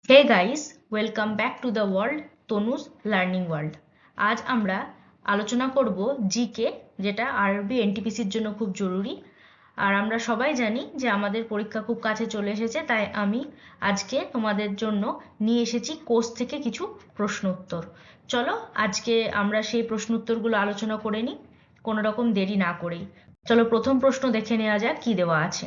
Hey guys, welcome back to the world Tanuj learning world. আজ আমরা আলোচনা করব জিকে, যেটা আরবি এনটিপিসির জন্য খুব জরুরি। আর আমরা সবাই জানি যে আমাদের পরীক্ষা খুব কাছে চলে এসেছে, তাই আমি আজকে তোমাদের জন্য নিয়ে এসেছি কোর্স থেকে কিছু প্রশ্ন উত্তর। চলো আজকে আমরা সেই প্রশ্ন উত্তরগুলো আলোচনা করে নিই কোনো রকম দেরি না করেই। চলো প্রথম প্রশ্ন দেখে নেওয়া যাক কি দেওয়া আছে।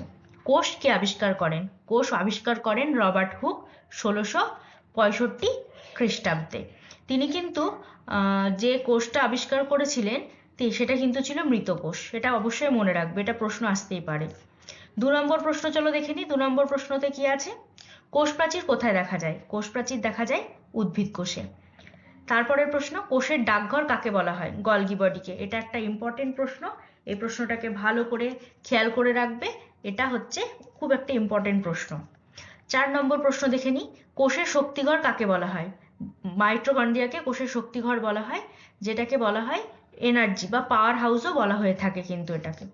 কোষ কে আবিষ্কার করেন? কোষ আবিষ্কার করেন রবার্ট হুক 1665 খ্রিস্টাব্দে। তিনি কিন্তু যে কোষটা আবিষ্কার করেছিলেন সেটা কিন্তু ছিল মৃত কোষ। এটা অবশ্যই মনে রাখবে, এটা প্রশ্ন আসতেই পারে। 2 নম্বর প্রশ্ন চলো দেখে নিই। 2 নম্বর প্রশ্নতে কি আছে? কোষ প্রাচীর কোথায় দেখা যায়? কোষ প্রাচীর দেখা যায় উদ্ভিদ কোষে। তারপরের প্রশ্ন, কোষের ডাকঘর কাকে বলা হয়? গলগি বডিকে। এটা একটা ইম্পর্টেন্ট প্রশ্ন, এই প্রশ্নটাকে ভালো করে খেয়াল করে রাখবে, এটা হচ্ছে খুব একটা ইম্পর্টেন্ট প্রশ্ন। 4 নম্বর প্রশ্ন দেখে নিই, কোষের শক্তিঘর কাকে বলা হয়? মাইটোকন্ড্রিয়াকে কোষের শক্তিঘর বলা হয়, যেটাকে বলা হয় এনার্জি বা পাওয়ার হাউসও বলা হয়ে থাকে কিন্তু এটাকে।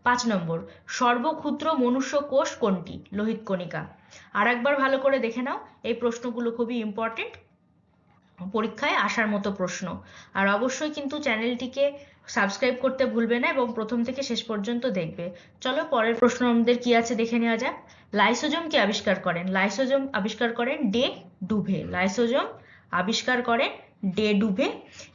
5 নম্বর, সর্বক্ষুদ্র মনুষ্য কোষ কোনটি? লোহিত কণিকা। আর একবার ভালো করে দেখে নাও, এই প্রশ্নগুলো খুবই ইম্পর্টেন্ট, পরীক্ষায় আসার মতো প্রশ্ন। আর অবশ্যই কিন্তু চ্যানেলটিকে সাবস্ক্রাইব করতে ভুলবে না এবং প্রথম থেকে শেষ পর্যন্ত দেখবে। চলো পরের প্রশ্ন আমাদের কি আছে দেখে নেওয়া যাক। লাইসোজোম কে আবিষ্কার করেন? লাইসোজোম আবিষ্কার করেন ডে ডুভে। লাইসোজোম আবিষ্কার করেন ডে ডুভে।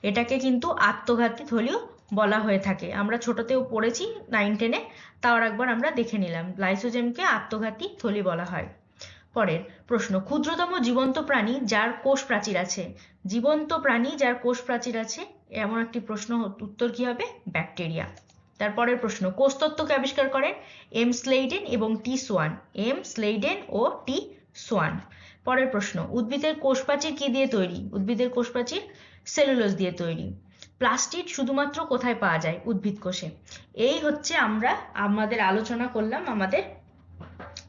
এটাকে কিন্তু আত্মঘাতী থলিও বলা হয়ে থাকে, আমরা ছোটতেও পড়েছি 9-10-এ, তাও একবার আমরা দেখে নিলাম লাইসোজোমকে আত্মঘাতী থলি বলা হয়। পরের প্রশ্ন, ক্ষুদ্রতম জীবন্ত প্রাণী যার কোষ প্রাচীর আছে? জীবন্ত প্রাণী যার কোষ প্রাচীর আছে এমন একটি প্রশ্ন, উত্তর কি হবে? ব্যাকটেরিয়া। তারপরের প্রশ্ন, কোষ তত্ত্বকে আবিষ্কার করেন এম স্লেইডেন এবং টি সোয়ান। এম স্লেইডেন ও টি সোয়ান। পরের প্রশ্ন, উদ্ভিদের কোষ প্রাচীর কি দিয়ে তৈরি? উদ্ভিদের কোষ প্রাচীর সেলুলোজ দিয়ে তৈরি। প্লাস্টিড শুধুমাত্র কোথায় পাওয়া যায়? উদ্ভিদ কোষে। এই হচ্ছে আমরা আমাদের আলোচনা করলাম আমাদের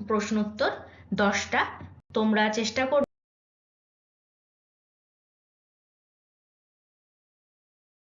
প্রশ্ন উত্তর 10টা। তোমরা চেষ্টা করবে